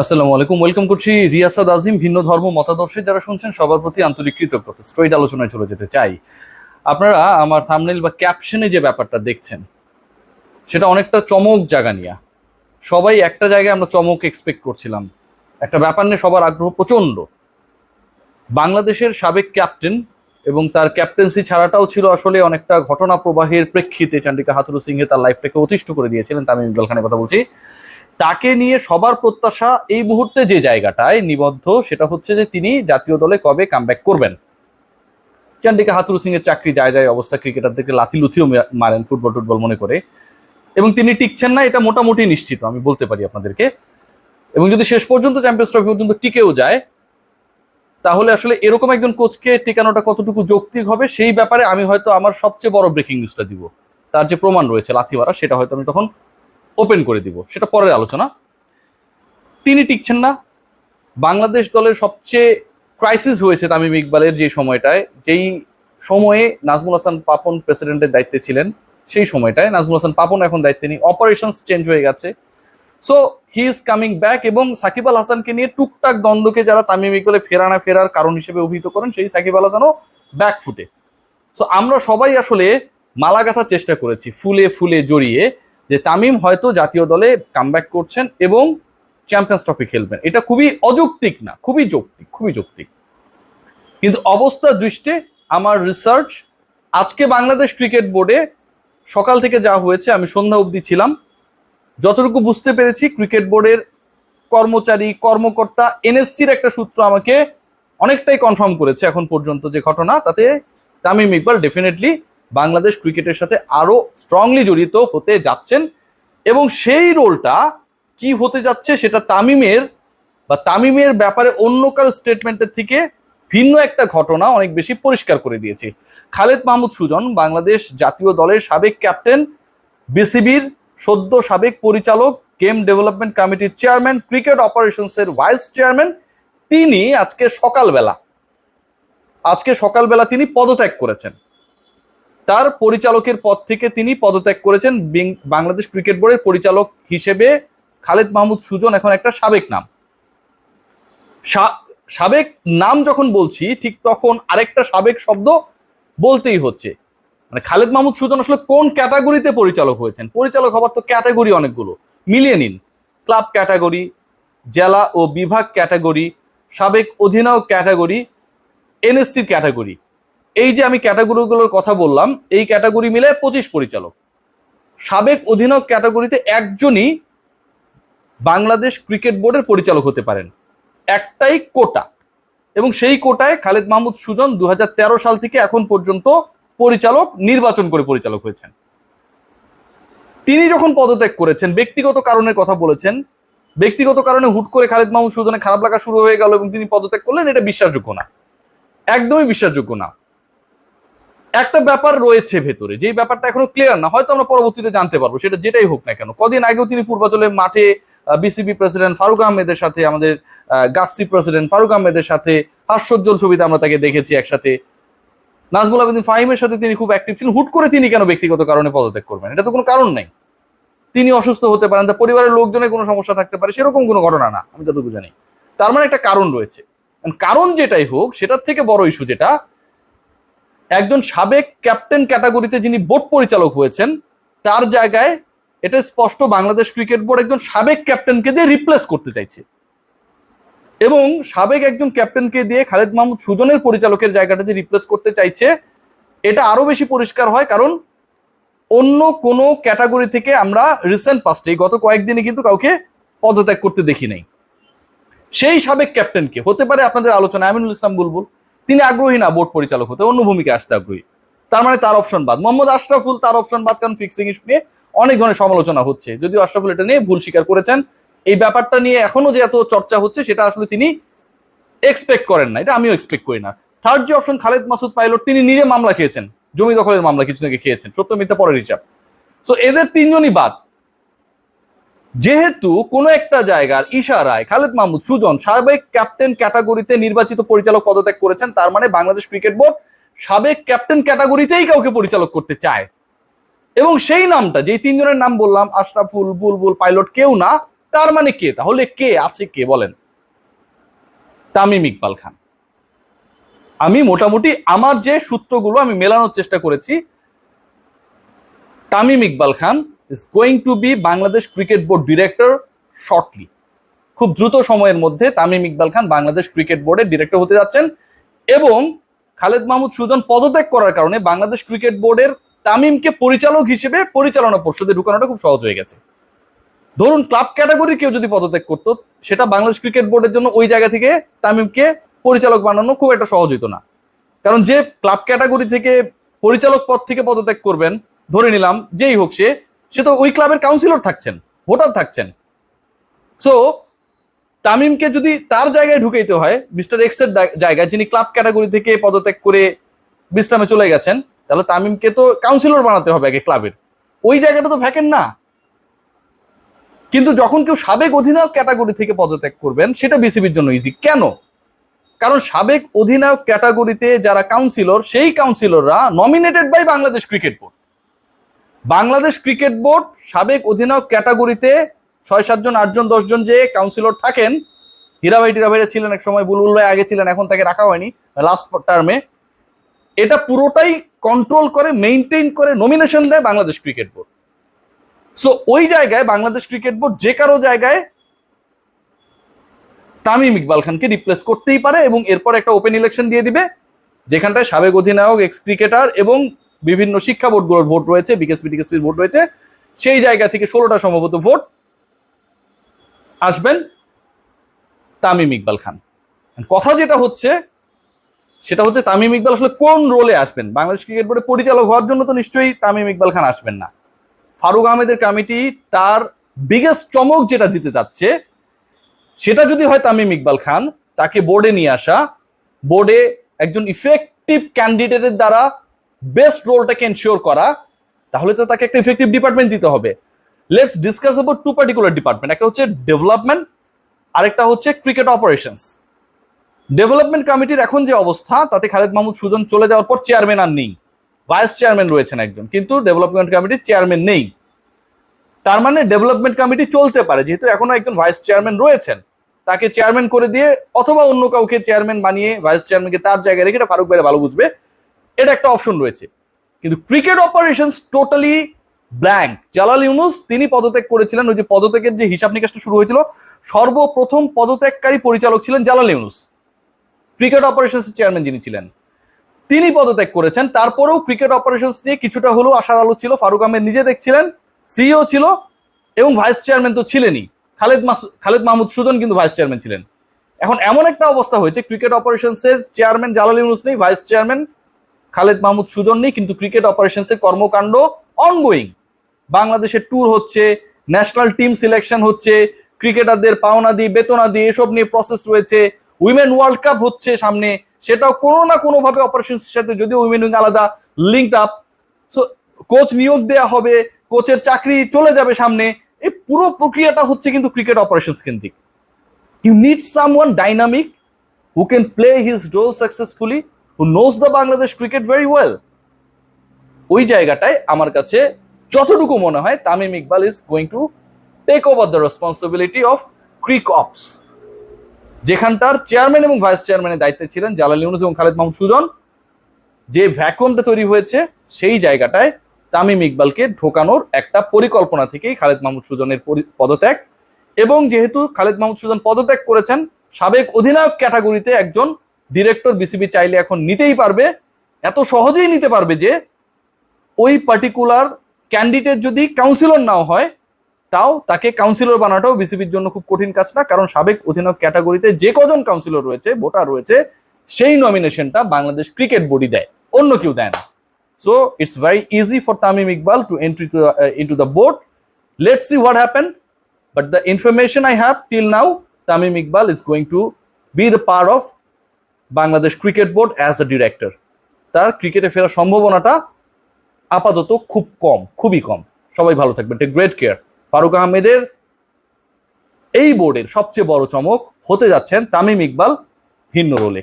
আসসালামু আলাইকুম, ওয়েলকাম করছি রিয়াসাদ আজিম। ভিন্ন ধর্ম মতাদর্শী যারা শুনছেন সবার প্রতি আন্তরিক কৃতজ্ঞতা। স্ট্রেইট আলোচনায় চলে যেতে চাই। আপনারা আমার থাম্বনেইল বা ক্যাপশনে যে ব্যাপারটা দেখছেন সেটা অনেকটা চমক জাগা নিয়া। সবাই একটা জায়গায় আমরা চমক এক্সপেক্ট করছিলাম, একটা ব্যাপার নিয়ে সবার আগ্রহ প্রচন্ড। বাংলাদেশের সাবেক ক্যাপ্টেন এবং তার ক্যাপ্টেন্সি ছাড়াটাও ছিল আসলে অনেকটা ঘটনা প্রবাহের প্রেক্ষিতে চান্ডিকা হাথুরু সিংহে তার লাইফটাকে অতিষ্ঠ করে দিয়েছিলেন। তামিম ইকবাল খানের কথা বলছি। তাকে নিয়ে সবার প্রত্যাশা এই মুহূর্তে যে জায়গাটায় নিবদ্ধ সেটা হচ্ছে যে তিনি জাতীয় দলে কবে কামব্যাক করবেন। চান্ডিকা হাথুরু সিং এর চাকরি যায় যায় অবস্থা, ক্রিকেটারদেরকে লাথি লুথিও মারেন ফুটবল টুটবল মনে করে, এবং তিনি টিকছেন না এটা মোটামুটি নিশ্চিত আমি বলতে পারি আপনাদেরকে। এবং যদি শেষ পর্যন্ত চ্যাম্পিয়ন্স ট্রফি পর্যন্ত টিকেও যায় তাহলে আসলে এরকম একজন কোচকে টিকানোটা কতটুকু যৌক্তিক হবে সেই ব্যাপারে আমি হয়তো আমার সবচেয়ে বড় ব্রেকিং নিউজটা দিব। তার যে প্রমাণ রয়েছে লাথি মারা সেটা হয়তো আমি তখন ওপেন করে দিব, সেটা পরের আলোচনা। তিনি টিকছেন না। বাংলাদেশ দলের সবচেয়ে ক্রাইসিস হয়েছে তামিম ইকবালের যে সময়টায়, যেই সময়ে নাজমুল হাসান পাপন প্রেসিডেন্টের দায়িত্বে ছিলেন, সেই সময়টায় নাজমুল হাসান পাপন এখন দায়িত্বে নেই, অপারেশনস চেঞ্জ হয়ে গেছে। So he is coming back, এবং সাকিব আল হাসানকে নিয়ে টুকটাক দ্বন্দ্বকে যারা তামিম ইকবালে ফেরার কারণ হিসেবে অভিহিত করেন, সেই সাকিব আল হাসানও ব্যাক ফুটে। সো আমরা সবাই আসলে মালা গাঁথার চেষ্টা করেছি ফুলে ফুলে জড়িয়ে যে তামিম হয়তো জাতীয় দলে কামব্যাক করছেন এবং চ্যাম্পিয়ন্স ট্রফি খেলবেন। এটা খুবই অযৌক্তিক না, খুবই যৌক্তিক, খুবই যৌক্তিক। কিন্তু অবস্থা দৃষ্টে আমার রিসার্চ, আজকে বাংলাদেশ ক্রিকেট বোর্ডে সকাল থেকে যা হয়েছে, আমি সন্ধ্যা অবধি ছিলাম, যতটুকু বুঝতে পেরেছি ক্রিকেট বোর্ডের কর্মচারী কর্মকর্তা এনএসসির একটা সূত্র আমাকে অনেকটাই কনফার্ম করেছে এখন পর্যন্ত যে ঘটনা, তাতে তামিম ইকবাল ডেফিনেটলি বাংলাদেশ ক্রিকেটের সাথে আরো স্ট্রংলি জড়িত হতে যাচ্ছেন। এবং সেই রোলটা কি হতে যাচ্ছে সেটা তামিমের ব্যাপারে অন্য কারো স্টেটমেন্টের থেকে ভিন্ন একটা ঘটনা অনেক বেশি পরিষ্কার করে দিয়েছে। খালেদ মাহমুদ সুজন, বাংলাদেশ জাতীয় দলের সাবেক ক্যাপ্টেন, বিসিবির সদ্য সাবেক পরিচালক, গেম ডেভেলপমেন্ট কমিটির চেয়ারম্যান, ক্রিকেট অপারেশনসের ভাইস চেয়ারম্যান, তিনি আজকে সকালবেলা তিনি পদত্যাগ করেছেন। তার পরিচালকের পদ থেকে তিনি পদত্যাগ করেছেন। বাংলাদেশ ক্রিকেট বোর্ডের পরিচালক হিসেবে খালেদ মাহমুদ সুজন এখন একটা সাবেক নাম। সাবেক নাম যখন বলছি ঠিক তখন আরেকটা সাবেক শব্দ বলতেই হচ্ছে। মানে খালেদ মাহমুদ সুজন আসলে কোন ক্যাটাগরিতে পরিচালক হয়েছেন? পরিচালক হবার তো ক্যাটাগরি অনেকগুলো, মিলিয়ে নিন। ক্লাব ক্যাটাগরি, জেলা ও বিভাগ ক্যাটাগরি, সাবেক অধিনায়ক ক্যাটাগরি, এনএসসির ক্যাটাগরি। এই যে আমি ক্যাটাগরিগুলোর কথা বললাম, এই ক্যাটাগরি মিলে 25 পরিচালক। সাবেক অধিনায়ক ক্যাটাগরিতে একজনই বাংলাদেশ ক্রিকেট বোর্ডের পরিচালক হতে পারেন, একটাই কোটা, এবং সেই কোটায় খালেদ মাহমুদ সুজন 2013 সাল থেকে এখন পর্যন্ত পরিচালক নির্বাচন করে পরিচালক হয়েছেন। তিনি যখন পদত্যাগ করেছেন, ব্যক্তিগত কারণের কথা বলেছেন, ব্যক্তিগত কারণে হুট করে খালেদ মাহমুদ সুজনের খারাপ লাগা শুরু হয়ে গেল এবং তিনি পদত্যাগ করলেন, এটা বিশ্বাসযোগ্য না, একদমই বিশ্বাসযোগ্য না। একটা ব্যাপার রয়েছে ভেতরে, যেই ব্যাপারটা এখনো ক্লিয়ার না, হয়তো আমরা পরবর্তীতে জানতে পারবো, সেটা যেটাই হোক না কেন। কদিন আগেও তিনি পূর্বাচলের মাঠে বিসিবি প্রেসিডেন্ট ফারুক আহমেদের সাথে, আমাদের গাটসি প্রেসিডেন্ট ফারুক আহমেদের সাথে হাস্যোজ্জ্বল ছবিতে আমরা তাকে দেখেছি একসাথে। নাজমুল আবেদিন ফাহিমের সাথে তিনি খুব অ্যাক্টিভ ছিলেন। হুট করে তিনি কেন ব্যক্তিগত কারণে পদত্যাগ করবেন? এটা তো কোনো কারণ নাই। তিনি অসুস্থ হতে পারেন, তার পরিবারের লোকজনের কোনো সমস্যা থাকতে পারে, সেরকম কোনো ঘটনা না আমি যতটুকু জানি। তার মানে একটা কারণ রয়েছে। কারণ যেটাই হোক, সেটার থেকে বড় ইস্যু যেটা, একজন সাবেক ক্যাপ্টেন ক্যাটাগরিতে যিনি বোর্ড পরিচালক হয়েছেন, তার জায়গায় এটা স্পষ্ট বাংলাদেশ ক্রিকেট বোর্ড একজন সাবেক ক্যাপ্টেনকে দিয়ে রিপ্লেস করতে চাইছে, এবং সাবেক একজন ক্যাপ্টেনকে দিয়ে খালেদ মাহমুদ সুজনের পরিচালকের জায়গাটা যে রিপ্লেস করতে চাইছে, এটা আরো বেশি পরিষ্কার হয় কারণ অন্য কোনো ক্যাটাগরি থেকে আমরা রিসেন্ট পাস্টে গত কয়েকদিনে কিন্তু কাউকে পদত্যাগ করতে দেখি নাই। সেই সাবেক ক্যাপ্টেনকে হতে পারে আপনাদের আলোচনায় আমিনুল ইসলাম বুলবুল, তিনি আগ্রহী না বোর্ড পরিচালক হতে, অন্য ভূমিকা আসতে আগ্রহী। তার মানে তার অপশন বাদ। মোহাম্মদ আশরাফুল, তার অপশন বাদ, কারণ ফিক্সিং ইস্যু নিয়ে অনেক ধরনের সমালোচনা হচ্ছে, যদিও আশরাফুল এটা নিয়ে ভুল স্বীকার করেছেন। এই ব্যাপারটা নিয়ে এখনো যে এত চর্চা হচ্ছে সেটা আসলে তিনি এক্সপেক্ট করেন না, এটা আমিও এক্সপেক্ট করি না। থার্ড যে অপশন খালেদ মাসুদ পাইলট, তিনি নিজে মামলা খেয়েছেন, জমি দখলের মামলা কিছুদিন আগে খেয়েছেন, সত্য মিথ্যা পরের হিসাব। সো এদের তিনজনই বাদ। যেহেতু কোনো একটা জায়গার ইশারায় খালেদ মাহমুদ সুজন সাবেক ক্যাপ্টেন ক্যাটাগরিতে নির্বাচিত পরিচালক পদত্যাগ করেছেন, তার মানে বাংলাদেশ ক্রিকেট বোর্ড সাবেক ক্যাপ্টেন ক্যাটাগরিতেই কাউকে পরিচালক করতে চায়। এবং সেই নামটা, যেই তিনজনের নাম বললাম, আশরাফুল, বুলবুল, পাইলট, কেউ না, তার মানে কে? তাহলে কে আছে, কে বলেন? তামিম ইকবাল খান। আমি মোটামুটি আমার যে সূত্রগুলো আমি মেলানোর চেষ্টা করেছি, Tamim Iqbal Khan is going to be Bangladesh cricket board director shortly. খুব দ্রুত সময়ের মধ্যে তামিম ইকবাল খান বাংলাদেশ ক্রিকেট বোর্ডের ডিরেক্টর হতে যাচ্ছেন, এবং খালেদ মাহমুদ সুজন পদত্যাগ করার কারণে বাংলাদেশ ক্রিকেট বোর্ডের তামিমকে পরিচালক হিসেবে পরিচালনা পর্ষদে ঢুকানোটা খুব সহজ হয়ে গেছে। ধরুন ক্লাব ক্যাটাগরি কেউ যদি পদত্যাগ করতো, সেটা বাংলাদেশ ক্রিকেট বোর্ডের জন্য ওই জায়গা থেকে তামিমকে পরিচালক বানানো খুব একটা সহজ হতো না। কারণ যে ক্লাব ক্যাটাগরি থেকে পরিচালক পদ থেকে পদত্যাগ করবেন, ধরে নিলাম যেই হোক সে তো ওই ক্লাবের কাউন্সিলর থাকছেন, ভোটার থাকছেন। সো তামিমকে যদি তার জায়গায় ঢুকাইতে হয়, মিস্টার এক্স এর জায়গায়, যিনি ক্লাব ক্যাটাগরি থেকে পদত্যাগ করে বিশ্রামে চলে গেছেন, তাহলে তামিমকে তো কাউন্সিলর বানাতে হবে আগে ক্লাবের, ওই জায়গাটা তো ভ্যাকেন্ট না। কিন্তু যখন কেউ সাবেক অধিনায়ক ক্যাটাগরি থেকে পদত্যাগ করবেন, সেটা বিসিবির জন্য ইজি। কেন? কারণ সাবেক অধিনায়ক ক্যাটাগরিতে যারা কাউন্সিলর, সেই কাউন্সিলররা nominated by Bangladesh cricket board. Bangladesh cricket board সাবেক অধিনায়ক ক্যাটাগরিতে 6-7 জন 8 জন 10 জন যে কাউন্সিলর থাকেন, হীরাভাইরা ছিলেন এক সময়, বুলবুল ভাই আগে ছিলেন, এখন তাকে রাখা হয়নি লাস্ট টার্মে, এটা পুরোটাই কন্ট্রোল করে, মেইনটেইন করে, নমিনেশন দেয় বাংলাদেশ ক্রিকেট বোর্ড। সো ওই জায়গায় বাংলাদেশ ক্রিকেট বোর্ড যে কারো জায়গায় তামিম ইকবাল খানকে রিপ্লেস করতেই পারে, এবং এরপর একটা ওপেন ইলেকশন দিয়ে দিবে, যেখানটায় সাবেক অধিনায়ক, এক্স ক্রিকেটার এবং বিভিন্ন শিক্ষা বোর্ডগুলোর ভোট রয়েছে, বিকেএসপি টিকেএসপির ভোট রয়েছে, সেই জায়গা থেকে 16টা সম্ভবত ভোট আসবেন তামিম ইকবাল খান। কথা যেটা হচ্ছে সেটা হচ্ছে তামিম ইকবাল আসলে কোন রোলে আসবেন? বাংলাদেশ ক্রিকেট বোর্ডের পরিচালক হওয়ার জন্য তো নিশ্চয়ই তামিম ইকবাল খান আসবেন না। ফারুক আহমেদের কমিটি তার বিগেস্ট চমক যেটা দিতে যাচ্ছে, সেটা যদি হয় তামিম ইকবাল খান, তাকে বোর্ডে নিয়ে আসা, বোর্ডে একজন ইফেক্টিভ ক্যান্ডিডেটের দ্বারা বেস্ট রোলটাকে এনশিওর করা, তাহলে তো তাকে একটা ইফেক্টিভ ডিপার্টমেন্ট দিতে হবে। Let's discuss about 2 particular department. একটা হচ্ছে ডেভেলপমেন্ট, আরেকটা হচ্ছে ক্রিকেট অপারেশনস। ডেভেলপমেন্ট কমিটির এখন যে অবস্থা, তাতে খালেদ মাহমুদ সুজন চলে যাওয়ার পর চেয়ারম্যান আর নেই, ভাইস চেয়ারম্যান রয়েছেন একজন, কিন্তু ডেভেলপমেন্ট কমিটির চেয়ারম্যান নেই। তার মানে ডেভেলপমেন্ট কমিটি চলতে পারে, যেহেতু এখনো একজন ভাইস চেয়ারম্যান রয়েছেন, তাকে চেয়ারম্যান করে দিয়ে অথবা অন্য কাউকে চেয়ারম্যান বানিয়ে ভাইস চেয়ারম্যানকে তার জায়গায় রেখে, এটা ফারুক ভাই ভালো বুঝবে, এটা একটা অপশন রয়েছে। কিন্তু cricket operations totally blank. Jalal Yunus তিনি পদত্যাগ করেছিলেন, ওই যে পদত্যাগের যে হিসাব নিকাশটা শুরু হয়েছিল, সর্বপ্রথম পদত্যাগকারী পরিচালক ছিলেন Jalal Yunus, cricket operations chairman যিনি ছিলেন, তিনি পদত্যাগ করেছেন। তারপরেও ক্রিকেট অপারেশনস নিয়ে কিছুটা হলেও আশার আলো ছিল, ফারুক আহমেদ নিজে দেখছিলেন, সিইও ছিল, এবং ভাইস চেয়ারম্যান তো ছিলেনই, খালেদ মাহমুদ সুজন কিন্তু ভাইস চেয়ারম্যান ছিলেন। এখন এমন একটা অবস্থা হয়েছে, ক্রিকেট অপারেশনসের চেয়ারম্যান জালাল ইউনুস নেই, ভাইস চেয়ারম্যান খালেদ মাহমুদ সুজন নেই, কিন্তু ক্রিকেট অপারেশনসের কর্মকাণ্ড অনগোয়িং। বাংলাদেশের ট্যুর হচ্ছে, ন্যাশনাল টিম সিলেকশন হচ্ছে, ক্রিকেটারদের পাওনাদি বেতনাদি এসব নিয়ে প্রসেস রয়েছে, উইমেন ওয়ার্ল্ড কাপ হচ্ছে সামনে, সেটাও কোনো না কোনো ভাবে অপারেশনসের সাথে, যদিও উইমেন উইং আলাদা, লিঙ্কড আপ। সো কোচ নিয়োগ দেয়া হবে, কোচের চাকরি চলে যাবে সামনে, এই পুরো প্রক্রিয়াটা হচ্ছে কিন্তু ক্রিকেট অপারেশনস কেন্দ্রিক। You need someone dynamic who can play his role successfully, who knows the Bangladesh cricket very well. ওই জায়গাটায় আমার কাছে যতটুকু মনে হয় Tamim Iqbal is going to take over the responsibility of cric ops, যেখানটার চেয়ারম্যান এবং ভাইস চেয়ারম্যানের দায়িত্বে ছিলেন জালাল ইউনুস এবং খালেদ মাহমুদ সুজন। যে ভ্যাকুয়ামটা তৈরি হয়েছে, সেই জায়গাটায় তামিম ইকবালকে ঢোকানোর একটা পরিকল্পনা থেকেই খালেদ মাহমুদ সুজনের পদত্যাগ। এবং যেহেতু খালেদ মাহমুদ সুজন পদত্যাগ করেছেন, সাবেক অধিনায়ক ক্যাটাগরিতে একজন ডিরেক্টর বিসিবি চাইলে এখন নিতেই পারবে, এত সহজেই নিতে পারবে যে ওই পার্টিকুলার ক্যান্ডিডেট যদি কাউন্সিলর নাও হয়, তাও তাকে কাউন্সিলর বানাটাও বিসিবির জন্য খুব কঠিন কাজ না, কারণ সাবেক অধিনায়ক ক্যাটাগরিতে যে কজন কাউন্সিলর রয়েছে, ভোটার রয়েছে, সেই নমিনেশনটা বাংলাদেশ ক্রিকেট বোর্ডই দেয়, অন্য কেউ দেয় না। So it's very easy for Tamim Iqbal to entry into the board. Let's see what happen, but the information I have till now, Tamim Iqbal is going to be the part of Bangladesh cricket board as a director. তার ক্রিকেটে ফেরার সম্ভাবনাটা আপাতত খুব কম, খুবই কম। সবাই ভালো থাকবেন, টেক গ্রেট কেয়ার। ফারুক আহমেদের এই বোর্ডের সবচেয়ে বড় চমক হতে যাচ্ছেন তামিম ইকবাল ভিন্ন রোলে।